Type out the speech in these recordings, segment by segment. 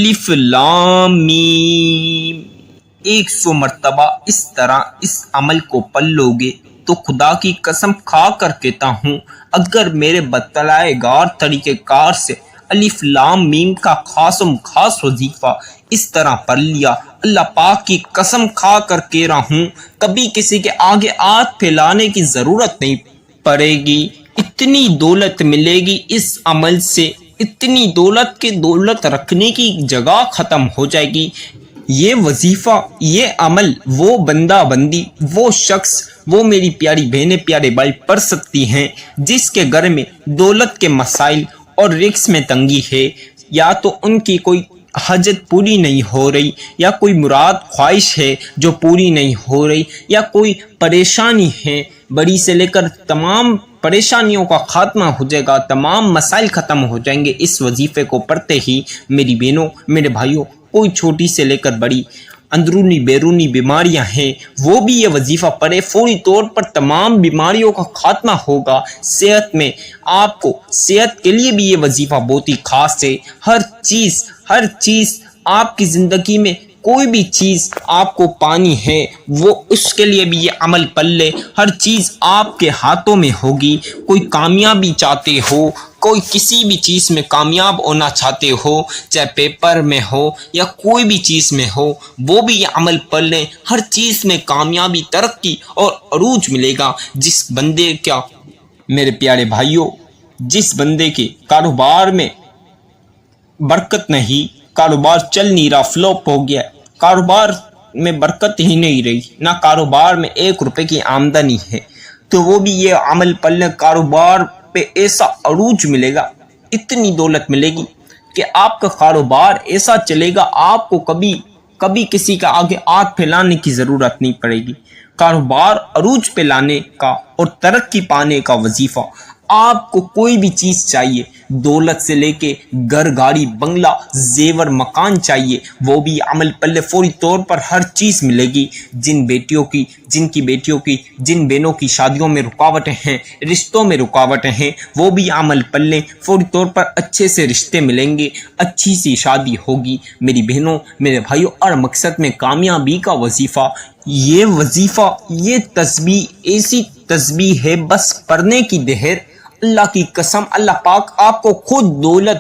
الف لام میم 100 مرتبہ اس طرح اس عمل کو پڑھ لو گے تو خدا کی قسم کھا کر کہتا ہوں، اگر میرے بتلائے گار طریقہ کار سے الف لام میم کا خاصم خاص وظیفہ اس طرح پڑھ لیا، اللہ پاک کی قسم کھا کر کہہ رہا ہوں، کبھی کسی کے آگے ہاتھ پھیلانے کی ضرورت نہیں پڑے گی۔ اتنی دولت ملے گی اس عمل سے، اتنی دولت کے دولت رکھنے کی جگہ ختم ہو جائے گی۔ یہ وظیفہ، یہ عمل، وہ بندہ بندی، وہ شخص، وہ میری پیاری بہنیں پیارے بھائی پڑھ سکتی ہیں جس کے گھر میں دولت کے مسائل اور رزق میں تنگی ہے، یا تو ان کی کوئی حاجت پوری نہیں ہو رہی، یا کوئی مراد خواہش ہے جو پوری نہیں ہو رہی، یا کوئی پریشانی ہے، بڑی سے لے کر تمام پریشانیوں کا خاتمہ ہو جائے گا، تمام مسائل ختم ہو جائیں گے اس وظیفے کو پڑھتے ہی۔ میری بہنوں میرے بھائیوں، کوئی چھوٹی سے لے کر بڑی اندرونی بیرونی بیماریاں ہیں، وہ بھی یہ وظیفہ پڑھے، فوری طور پر تمام بیماریوں کا خاتمہ ہوگا۔ صحت میں آپ کو، صحت کے لیے بھی یہ وظیفہ بہت ہی خاص ہے۔ ہر چیز آپ کی زندگی میں، کوئی بھی چیز آپ کو پانی ہے، وہ اس کے لیے بھی یہ عمل پڑھ لے، ہر چیز آپ کے ہاتھوں میں ہوگی۔ کوئی کامیابی چاہتے ہو، کوئی کسی بھی چیز میں کامیاب ہونا چاہتے ہو، چاہے پیپر میں ہو یا کوئی بھی چیز میں ہو، وہ بھی یہ عمل پڑھ لیں، ہر چیز میں کامیابی، ترقی اور عروج ملے گا۔ جس بندے کا، میرے پیارے بھائیوں، جس بندے کے کاروبار میں برکت نہیں، کاروبار چل نہیں رہا، فلوپ ہو گیا، کاروبار میں برکت ہی نہیں رہی، نہ کاروبار میں 1 روپے کی آمدنی ہے، تو وہ بھی یہ عمل پڑھ لیں، کاروبار پہ ایسا عروج ملے گا، اتنی دولت ملے گی کہ آپ کا کاروبار ایسا چلے گا، آپ کو کبھی کسی کا آگے ہاتھ پھیلانے کی ضرورت نہیں پڑے گی۔ کاروبار عروج پہ لانے کا اور ترقی پانے کا وظیفہ، آپ کو کوئی بھی چیز چاہیے، دولت سے لے کے گھر گاڑی بنگلہ زیور مکان چاہیے، وہ بھی عمل پلے فوری طور پر ہر چیز ملے گی۔ جن بیٹیوں کی جن بہنوں کی شادیوں میں رکاوٹیں ہیں، رشتوں میں رکاوٹیں ہیں، وہ بھی عمل پلے فوری طور پر اچھے سے رشتے ملیں گے، اچھی سی شادی ہوگی۔ میری بہنوں میرے بھائیوں، اور مقصد میں کامیابی کا وظیفہ، یہ وظیفہ، یہ تسبیح ایسی تسبیح ہے، بس پڑھنے کی دہر، اللہ کی قسم اللہ پاک آپ کو خود دولت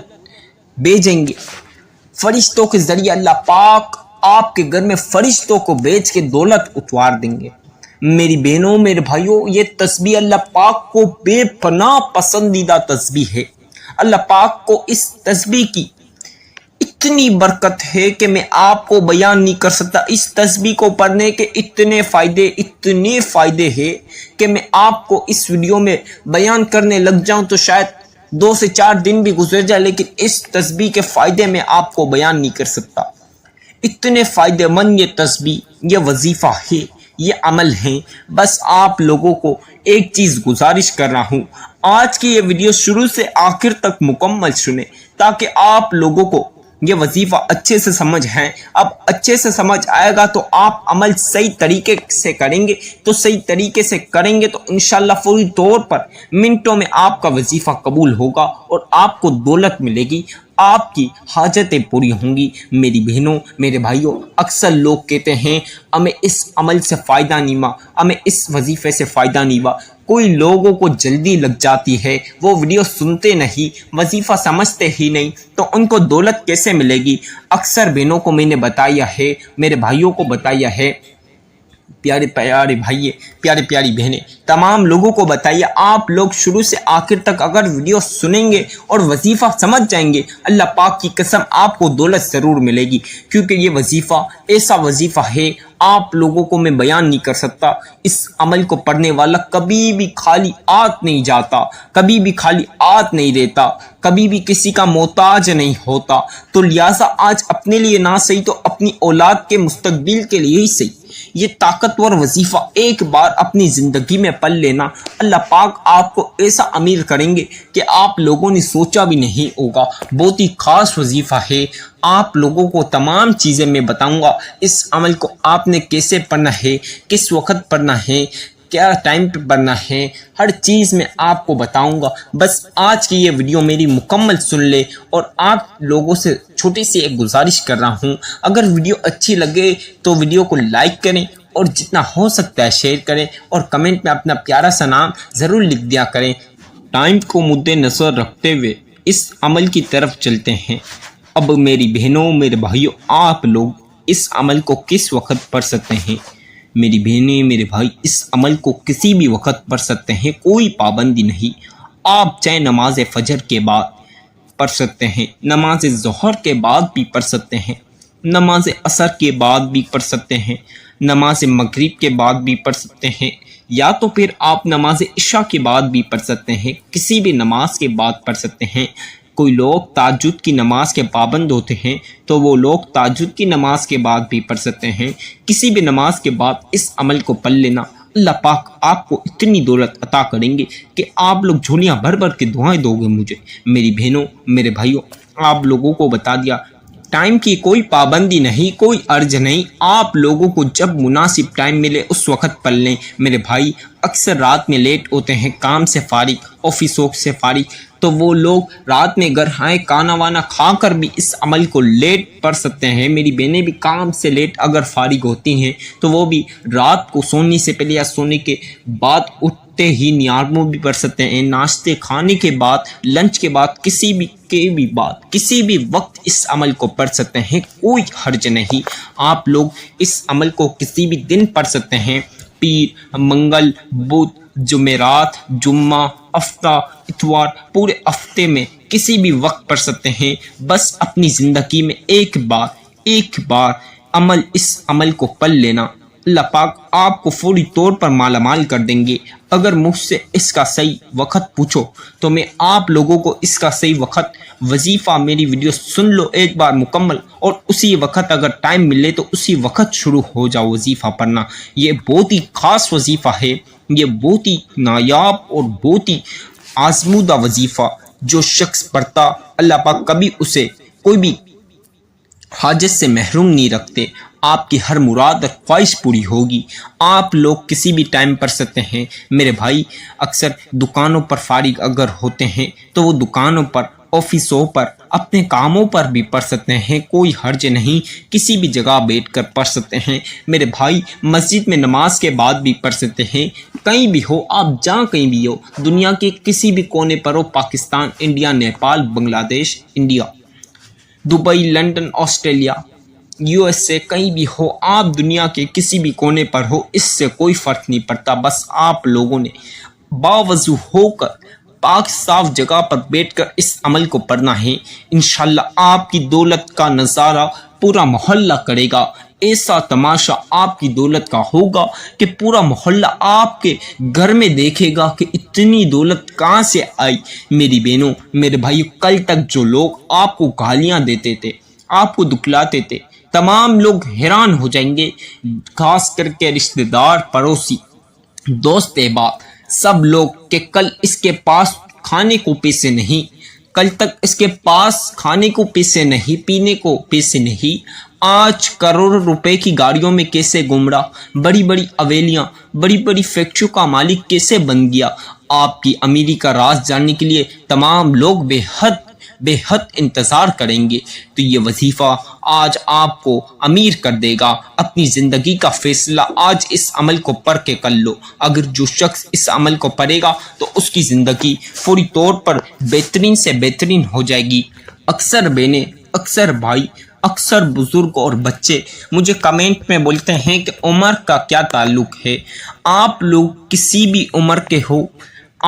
بھیجیں گے، فرشتوں کے ذریعے اللہ پاک آپ کے گھر میں فرشتوں کو بھیج کے دولت اتوار دیں گے۔ میری بہنوں میرے بھائیوں، یہ تسبیح اللہ پاک کو بے پناہ پسندیدہ تسبیح ہے۔ اللہ پاک کو اس تسبیح کی اتنی برکت ہے کہ میں آپ کو بیان نہیں کر سکتا۔ اس تسبیح کو پڑھنے کے اتنے فائدے ہیں کہ میں آپ کو اس ویڈیو میں بیان کرنے لگ جاؤں تو شاید 2 سے 4 دن بھی گزر جائے، لیکن اس تسبیح کے فائدے میں آپ کو بیان نہیں کر سکتا۔ اتنے فائدے مند یہ تسبیح، یہ وظیفہ ہے، یہ عمل ہیں۔ بس آپ لوگوں کو ایک چیز گزارش کر رہا ہوں، آج کی یہ ویڈیو شروع سے آخر تک مکمل سنیں تاکہ آپ لوگوں کو یہ وظیفہ اچھے سے سمجھ ہے۔ اب اچھے سے سمجھ آئے گا تو آپ عمل صحیح طریقے سے کریں گے، تو انشاءاللہ فوری طور پر منٹوں میں آپ کا وظیفہ قبول ہوگا اور آپ کو دولت ملے گی، آپ کی حاجتیں پوری ہوں گی۔ میری بہنوں میرے بھائیوں، اکثر لوگ کہتے ہیں ہمیں اس عمل سے فائدہ نہیں ہوا، ہمیں اس وظیفے سے فائدہ نہیں ہوا۔ کوئی لوگوں کو جلدی لگ جاتی ہے، وہ ویڈیو سنتے نہیں، وظیفہ سمجھتے ہی نہیں، تو ان کو دولت کیسے ملے گی؟ اکثر بہنوں کو میں نے بتایا ہے، میرے بھائیوں کو بتایا ہے، پیارے بھائی، پیاری بہنیں، تمام لوگوں کو بتائیے، آپ لوگ شروع سے آخر تک اگر ویڈیو سنیں گے اور وظیفہ سمجھ جائیں گے، اللہ پاک کی قسم آپ کو دولت ضرور ملے گی، کیونکہ یہ وظیفہ ایسا وظیفہ ہے آپ لوگوں کو میں بیان نہیں کر سکتا۔ اس عمل کو پڑھنے والا کبھی بھی خالی ہاتھ نہیں جاتا، کبھی بھی خالی ہاتھ نہیں رہتا، کبھی بھی کسی کا محتاج نہیں ہوتا۔ تو لہٰذا آج اپنے لیے نہ صحیح تو اپنی اولاد کے مستقبل کے لیے ہی صحیح، یہ طاقتور وظیفہ ایک بار اپنی زندگی میں پڑھ لینا، اللہ پاک آپ کو ایسا امیر کریں گے کہ آپ لوگوں نے سوچا بھی نہیں ہوگا۔ بہت ہی خاص وظیفہ ہے، آپ لوگوں کو تمام چیزیں میں بتاؤں گا۔ اس عمل کو آپ نے کیسے پڑھنا ہے، کس وقت پڑھنا ہے، کیا ٹائم پہ پڑھنا ہے، ہر چیز میں آپ کو بتاؤں گا۔ بس آج کی یہ ویڈیو میری مکمل سن لے، اور آپ لوگوں سے چھوٹی سی ایک گزارش کر رہا ہوں، اگر ویڈیو اچھی لگے تو ویڈیو کو لائک کریں اور جتنا ہو سکتا ہے شیئر کریں، اور کمنٹ میں اپنا پیارا سا نام ضرور لکھ دیا کریں۔ ٹائم کو مد نظر رکھتے ہوئے اس عمل کی طرف چلتے ہیں۔ اب میری بہنوں، میرے بھائیوں، آپ لوگ اس عمل کو کس وقت پڑھ سکتے ہیں؟ میری بہنیں، میرے بھائی، اس عمل کو کسی بھی وقت پڑھ سکتے ہیں، کوئی پابندی نہیں۔ آپ چاہے نماز فجر کے بعد پڑھ سکتے ہیں، نماز ظہر کے بعد بھی پڑھ سکتے ہیں، نماز عصر کے بعد بھی پڑھ سکتے ہیں، نماز مغرب کے بعد بھی پڑھ سکتے ہیں، یا تو پھر آپ نماز عشاء کے بعد بھی پڑھ سکتے ہیں، کسی بھی نماز کے بعد پڑھ سکتے ہیں۔ کوئی لوگ تہجد کی نماز کے پابند ہوتے ہیں تو وہ لوگ تہجد کی نماز کے بعد بھی پڑھ سکتے ہیں۔ کسی بھی نماز کے بعد اس عمل کو پڑھ لینا، اللہ پاک آپ کو اتنی دولت عطا کریں گے کہ آپ لوگ جھولیاں بھر بھر کے دعائیں دو گے مجھے۔ میری بہنوں، میرے بھائیوں، آپ لوگوں کو بتا دیا، ٹائم کی کوئی پابندی نہیں، کوئی عرض نہیں، آپ لوگوں کو جب مناسب ٹائم ملے اس وقت پڑھ لیں۔ میرے بھائی اکثر رات میں لیٹ ہوتے ہیں، کام سے فارغ، آفسوں سے فارغ، تو وہ لوگ رات میں گھر آئے کھانا وانا کھا کر بھی اس عمل کو لیٹ پڑھ سکتے ہیں۔ میری بہنیں بھی کام سے لیٹ اگر فارغ ہوتی ہیں تو وہ بھی رات کو سونے سے پہلے یا سونے کے بعد اٹھتے ہی نیارموں بھی پڑھ سکتے ہیں، ناشتے کھانے کے بعد، لنچ کے بعد، کسی بھی وقت اس عمل کو پڑھ سکتے ہیں، کوئی حرج نہیں۔ آپ لوگ اس عمل کو کسی بھی دن پڑھ سکتے ہیں، پیر، منگل، بدھ، جمعرات، جمعہ، ہفتہ، اتوار، پورے ہفتے میں کسی بھی وقت پڑھ سکتے ہیں۔ بس اپنی زندگی میں ایک بار اس عمل کو پڑھ لینا، اللہ پاک آپ کو فوری طور پر مالا مال کر دیں گے۔ اگر مجھ سے اس کا صحیح وقت پوچھو تو میں آپ لوگوں کو اس کا صحیح وقت، وظیفہ، میری ویڈیو سن لو ایک بار مکمل، اور اسی وقت اگر ٹائم ملے تو اسی وقت شروع ہو جاؤ وظیفہ پڑھنا۔ یہ بہت ہی خاص وظیفہ ہے، یہ بہت ہی نایاب اور بہت ہی آزمودہ وظیفہ، جو شخص پڑھتا اللہ پاک کبھی اسے کوئی بھی حاجت سے محروم نہیں رکھتے۔ آپ کی ہر مراد اور خواہش پوری ہوگی۔ آپ لوگ کسی بھی ٹائم پڑھ سکتے ہیں۔ میرے بھائی اکثر دکانوں پر فارغ اگر ہوتے ہیں تو وہ دکانوں پر، آفسوں پر، اپنے کاموں پر بھی پڑھ سکتے ہیں، کوئی حرج نہیں، کسی بھی جگہ بیٹھ کر پڑھ سکتے ہیں۔ میرے بھائی مسجد میں نماز کے بعد بھی پڑھ سکتے ہیں، کہیں بھی ہو آپ، جہاں کہیں بھی ہو، دنیا کے کسی بھی کونے پر ہو، پاکستان، انڈیا، نیپال، بنگلہ دیش، India, Dubai, London, Australia, USA، کہیں بھی ہو آپ، دنیا کے کسی بھی کونے پر ہو، اس سے کوئی فرق نہیں پڑتا۔ بس آپ لوگوں نے باوضو ہو کر پاک صاف جگہ پر بیٹھ کر اس عمل کو پڑھنا ہے۔ انشاءاللہ آپ کی دولت کا نظارہ پورا محلہ کرے گا، ایسا تماشا آپ کی دولت کا ہوگا کہ پورا محلہ آپ کے گھر میں دیکھے گا کہ اتنی دولت کہاں سے آئی۔ میری بہنوں، میرے بھائی، کل تک جو لوگ آپ کو گالیاں دیتے تھے، آپ کو دکھلاتے تھے، تمام لوگ حیران ہو جائیں گے، خاص کر کے رشتہ دار، پڑوسی، دوست احباب، سب لوگ، کہ کل اس کے پاس کھانے کو پیسے نہیں، کل تک اس کے پاس کھانے کو پیسے نہیں، پینے کو پیسے نہیں، آج کروڑ روپے کی گاڑیوں میں کیسے گھوم رہا، بڑی بڑی حویلیاں، بڑی بڑی فیکٹریوں کا مالک کیسے بن گیا۔ آپ کی امیری کا راز جاننے کے لیے تمام لوگ بے حد انتظار کریں گے۔ تو یہ وظیفہ آج آپ کو امیر کر دے گا۔ اپنی زندگی کا فیصلہ آج اس عمل کو پڑھ کے کر لو۔ اگر جو شخص اس عمل کو پڑھے گا تو اس کی زندگی فوری طور پر بہترین سے بہترین ہو جائے گی۔ اکثر بہنیں، اکثر بھائی، اکثر بزرگ اور بچے مجھے کمنٹ میں بولتے ہیں کہ عمر کا کیا تعلق ہے۔ آپ لوگ کسی بھی عمر کے ہو،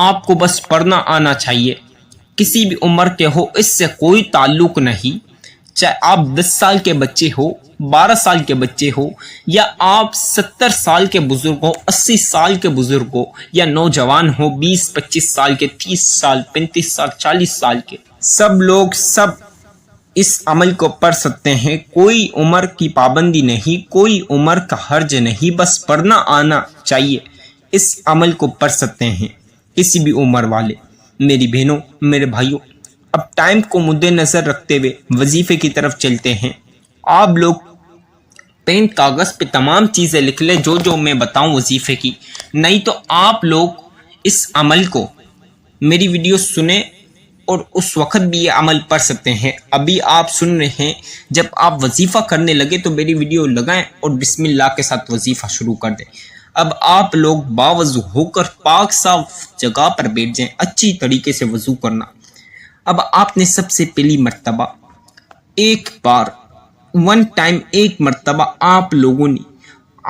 آپ کو بس پڑھنا آنا چاہیے، کسی بھی عمر کے ہو، اس سے کوئی تعلق نہیں۔ چاہے آپ 10 سال کے بچے ہو، 12 سال کے بچے ہو، یا آپ 70 سال کے بزرگ ہو، 80 سال کے بزرگ ہو، یا نوجوان ہو، 20-25 سال کے، 30 سال، 35 سال، 40 سال کے، سب لوگ اس عمل کو پڑھ سکتے ہیں۔ کوئی عمر کی پابندی نہیں، کوئی عمر کا حرج نہیں، بس پڑھنا آنا چاہیے۔ اس عمل کو پڑھ سکتے ہیں کسی بھی عمر والے۔ میری بہنوں، میرے بھائیوں، اب ٹائم کو مد نظر رکھتے ہوئے وظیفے کی طرف چلتے ہیں۔ آپ لوگ پین کاغذ پہ تمام چیزیں لکھ لیں جو جو میں بتاؤں وظیفے کی، نہیں تو آپ لوگ اس عمل کو میری ویڈیو سنیں اور اس وقت بھی یہ عمل پڑھ سکتے ہیں۔ ابھی آپ سن رہے ہیں، جب آپ وظیفہ کرنے لگے تو میری ویڈیو لگائیں اور بسم اللہ کے ساتھ وظیفہ شروع کر دیں۔ اب آپ لوگ باوضو ہو کر پاک صاف جگہ پر بیٹھ جائیں، اچھی طریقے سے وضو کرنا۔ اب آپ نے سب سے پہلی مرتبہ ایک بار ون ٹائم ایک مرتبہ آپ لوگوں نے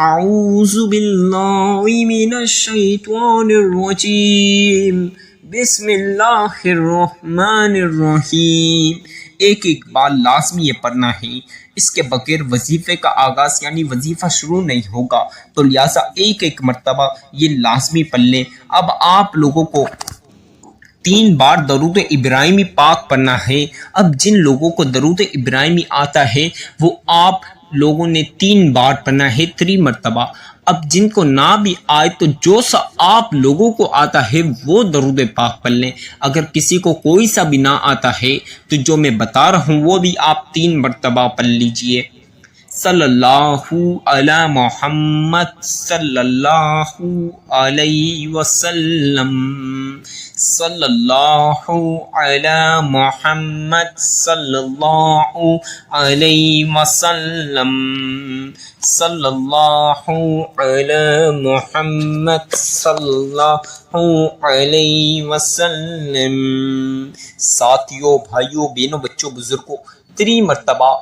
اعوذ باللہ من الشیطان الرجیم بسم اللہ الرحمن الرحیم ایک بار لازمی یہ پڑھنا ہے۔ اس کے بغیر وظیفے کا آغاز یعنی وظیفہ شروع نہیں ہوگا، تو لہٰذا ایک مرتبہ یہ لازمی پڑھ لیں۔ اب آپ لوگوں کو 3 بار درود ابراہیمی پاک پڑھنا ہے۔ اب جن لوگوں کو درود ابراہیمی آتا ہے وہ آپ لوگوں نے 3 بار پڑھنا ہے، 3 مرتبہ۔ اب جن کو نہ بھی آئے تو جو سا آپ لوگوں کو آتا ہے وہ درود پاک پڑھ لیں۔ اگر کسی کو کوئی سا بھی نہ آتا ہے تو جو میں بتا رہا ہوں وہ بھی آپ 3 مرتبہ پڑھ لیجئے۔ صلی اللہ علی محمد صلی اللہ علیہ وسلم، صلی اللہ علی محمد صلی اللہ علیہ وسلم، صلی اللہ علی محمد صلی اللہ علیہ وسلم۔ ساتھیوں، بھائیوں، بہنوں، بچوں، بزرگوں، 3 مرتبہ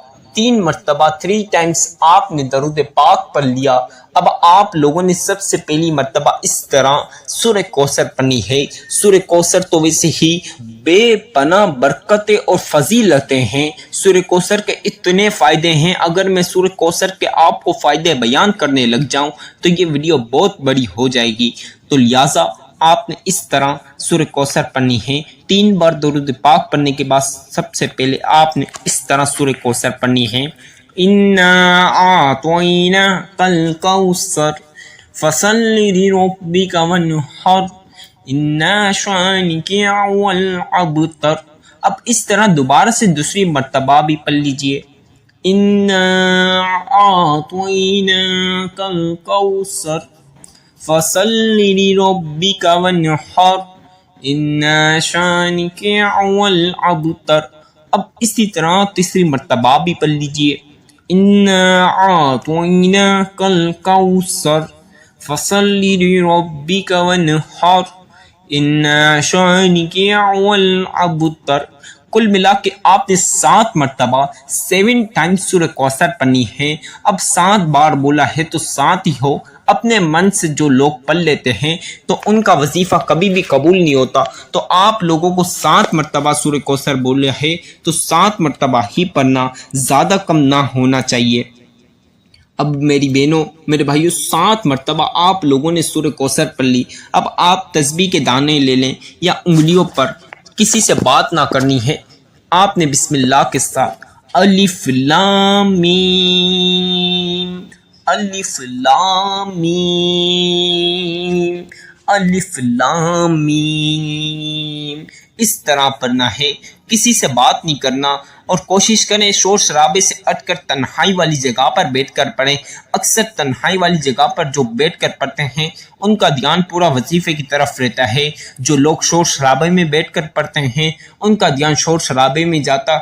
3 ٹائمز آپ نے درود پاک پڑھ لیا۔ اب آپ لوگوں نے سب سے پہلی مرتبہ اس طرح سورہ کوثر پڑھنی ہے۔ سورہ کوثر تو ویسے ہی بے پناہ برکتیں اور فضیلتیں ہیں۔ سورہ کوثر کے اتنے فائدے ہیں، اگر میں سورہ کوثر کے آپ کو فائدے بیان کرنے لگ جاؤں تو یہ ویڈیو بہت بڑی ہو جائے گی، تو لہٰذا آپ نے اس طرح سورہ کوثر پڑھنی ہے۔ 3 بار درود پاک پڑھنے کے بعد سب سے پہلے آپ نے اس طرح سورہ کوثر پڑھنی ہے۔ اِنَّا أَعْطَيْنَاكَ الْكَوْثَرَ فَصَلِّ لِرَبِّكَ وَانْحَرْ إِنَّ شَانِئَكَ هُوَ الْأَبْتَرُ۔ اب اس طرح دوبارہ سے دوسری مرتبہ بھی پڑھ لیجئے۔ اِنَّا أَعْطَيْنَاكَ الْكَوْثَرَ فَصَلِّ لِرَبِّكَ وَانْحَرْ إِنَّ شَانِئَكَ هُوَ الْأَبْتَرُ۔ اب اسی طرح تیسری مرتبہ بھی پڑھ لیجئے۔ اِنَّا أَعْطَيْنَاكَ الْكَوْثَرَ فَصَلِّ لِرَبِّكَ وَانْحَرْ إِنَّ شَانِئَكَ هُوَ الْأَبْتَرُ۔ کل ملا کے آپ نے 7 مرتبہ 7 ٹائمز سورہ کوثر پڑھنی ہے۔ اب 7 بار بولا ہے تو 7 ہی ہو۔ اپنے من سے جو لوگ پڑھ لیتے ہیں تو ان کا وظیفہ کبھی بھی قبول نہیں ہوتا، تو آپ لوگوں کو 7 مرتبہ سورہ کوثر بولے ہے تو 7 مرتبہ ہی پڑھنا، زیادہ کم نہ ہونا چاہیے۔ اب میری بہنوں، میرے بھائیوں، 7 مرتبہ آپ لوگوں نے سورہ کوثر پڑھ لی۔ اب آپ تسبیح کے دانے لے لیں یا انگلیوں پر، کسی سے بات نہ کرنی ہے۔ آپ نے بسم اللہ کے ساتھ الف لام میم، الف لام میم، الف لام میم، اس طرح پڑھنا ہے۔ کسی سے بات نہیں کرنا اور کوشش کریں شور شرابے سے ہٹ کر تنہائی والی جگہ پر بیٹھ کر پڑھیں۔ اکثر تنہائی والی جگہ پر جو بیٹھ کر پڑھتے ہیں ان کا دھیان پورا وظیفے کی طرف رہتا ہے۔ جو لوگ شور شرابے میں بیٹھ کر پڑھتے ہیں ان کا دھیان شور شرابے میں جاتا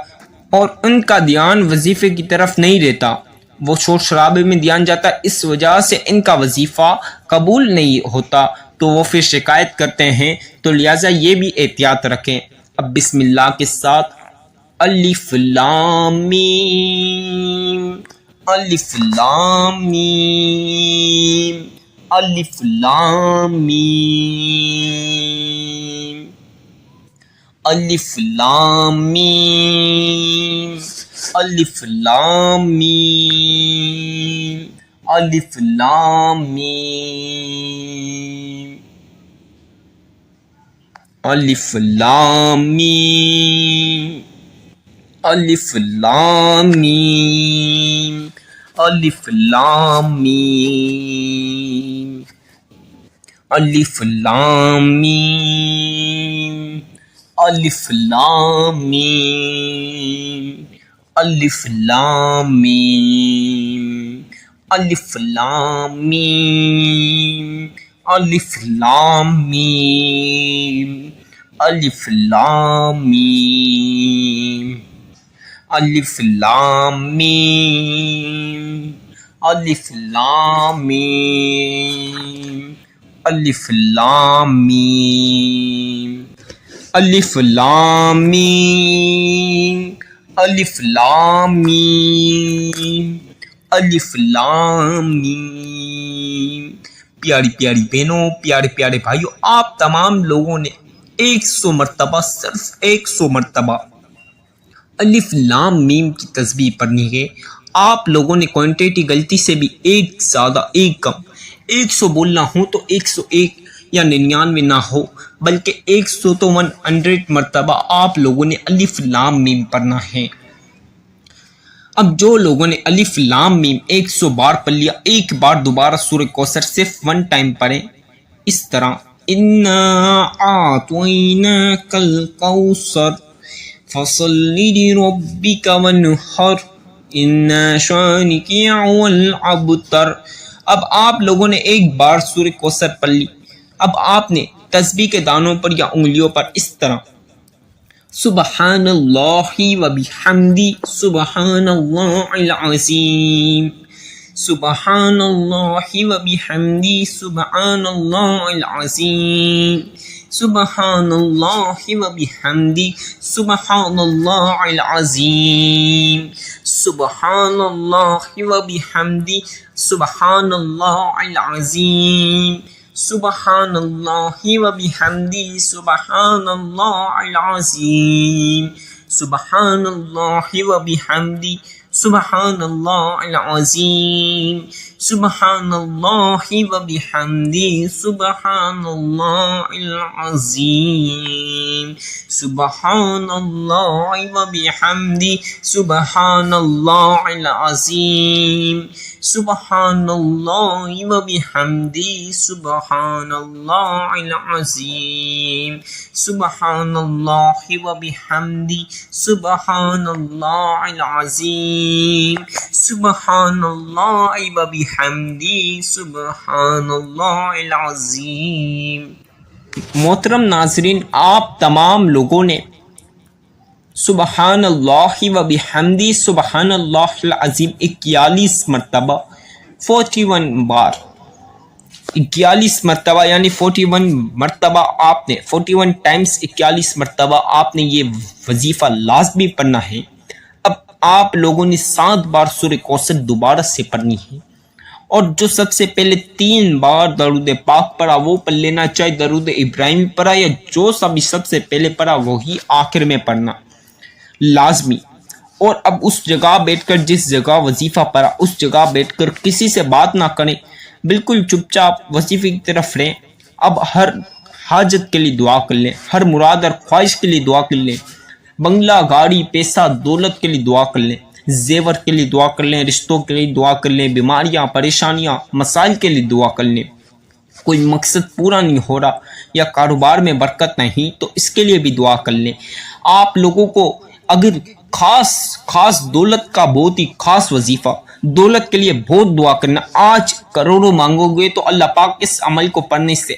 اور ان کا دھیان وظیفے کی طرف نہیں رہتا، وہ شور شرابے میں دھیان جاتا، اس وجہ سے ان کا وظیفہ قبول نہیں ہوتا، تو وہ پھر شکایت کرتے ہیں، تو لہٰذا یہ بھی احتیاط رکھیں۔ اب بسم اللہ کے ساتھ الف لام میم، الف لام میم، الف لام میم، الف لام میم، الف لام میم، الف لام میم، الف لام میم، الف لام میم، الف لام میم، الف لام میم، الف لام میم، الف لام میم، الف لام میم الف لام میم الف لام میم الف لام میم الف لام میم الف لام میم الف لام میم الف لام میم الف لام میم۔ پیاری پیاری بہنوں، پیارے پیارے بھائیوں، آپ تمام لوگوں نے 100 مرتبہ، صرف 100 مرتبہ الف لام میم کی تسبیح پڑھنی ہے۔ آپ لوگوں نے کوانٹیٹی غلطی سے بھی ایک زیادہ ایک کم 100 بولنا ہو تو 101 یا 99 نہ ہو، بلکہ 100 تو 100 مرتبہ آپ لوگوں نے الف لام میم پڑھنا ہے۔ اب جو لوگوں نے الف لام میم 100 بار پڑھ لیا، ایک بار دوبارہ سورہ کوثر صرف 1 ٹائم پڑھیں، اس طرح اِنَّا أَعْطَيْنَاكَ الْكَوْثَرَ فَصَلِّ لِرَبِّكَ وَانْحَرْ إِنَّ شَانِئَكَ هُوَ الْأَبْتَرُ۔ اب آپ لوگوں نے ایک بار سورہ کوثر پڑھ لی، اب آپ نے تسبیح کے دانوں پر یا انگلیوں پر اس طرح سبحان اللہ و بحمدی سبحان اللہ العظیم سبحان اللہ و بحمدی سبحان اللہ العظیم سبحان اللہ و بحمدی سبحان اللہ العظیم سبحان اللہ و بحمدی سبحان اللہ العظیم سبحان اللہ و بحمدی سبحان اللہ العظیم سبحان اللہ و بحمدی سبحان اللہ العظیم سبحان اللہ و بحمدی سبحان اللہ العظیم سبحان اللہ و بحمدی سبحان اللہ العظیم سبحان اللہ و بحمدی سبحان اللہ العظیم سبحان اللہ و بحمدی سبحان اللہ العظیم سبحان اللہ و بحمدی سبحان اللہ العظیم۔ محترم ناظرین، آپ تمام لوگوں نے سبحان اللہ و بحمدی سبحان اللہ العظیم 41 مرتبہ 41 بار 41 مرتبہ یعنی 41 مرتبہ آپ نے 41 ٹائمز 41 مرتبہ آپ نے یہ وظیفہ لازمی پڑھنا ہے۔ اب آپ لوگوں نے 7 بار سورہ کوثر دوبارہ سے پڑھنی ہے، اور جو سب سے پہلے 3 بار درود پاک پڑھا وہ پڑھ لینا، چاہے درود ابراہیم پڑھا یا جو سب سے پہلے پڑھا وہی آخر میں پڑھنا لازمی۔ اور اب اس جگہ بیٹھ کر جس جگہ وظیفہ پڑھا اس جگہ بیٹھ کر کسی سے بات نہ کریں، بالکل چپ چاپ وظیفے کی طرف رہیں۔ اب ہر حاجت کے لیے دعا کر لیں، ہر مراد اور خواہش کے لیے دعا کر لیں، بنگلہ گاڑی پیسہ دولت کے لیے دعا کر لیں، زیور کے لیے دعا کر لیں، رشتوں کے لیے دعا کر لیں، بیماریاں پریشانیاں مسائل کے لیے دعا کر لیں۔ کوئی مقصد پورا نہیں ہو رہا یا کاروبار میں برکت نہیں تو اس کے لیے بھی دعا کر لیں۔ آپ لوگوں کو اگر خاص دولت کا بہت ہی خاص وظیفہ، دولت کے لیے بہت دعا کرنا، آج کروڑوں مانگو گے تو اللہ پاک اس عمل کو پڑھنے سے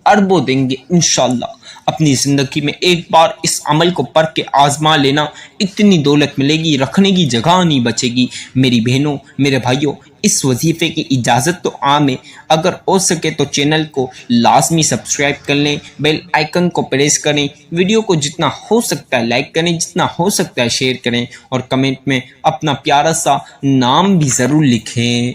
اربوں دیں گے انشاءاللہ۔ اپنی زندگی میں ایک بار اس عمل کو پڑھ کے آزما لینا، اتنی دولت ملے گی، رکھنے کی جگہ نہیں بچے گی۔ میری بہنوں، میرے بھائیوں، اس وظیفے کی اجازت تو عام ہے، اگر ہو سکے تو چینل کو لازمی سبسکرائب کر لیں، بیل آئیکن کو پریس کریں، ویڈیو کو جتنا ہو سکتا ہے لائک کریں، جتنا ہو سکتا ہے شیئر کریں، اور کمنٹ میں اپنا پیارا سا نام بھی ضرور لکھیں۔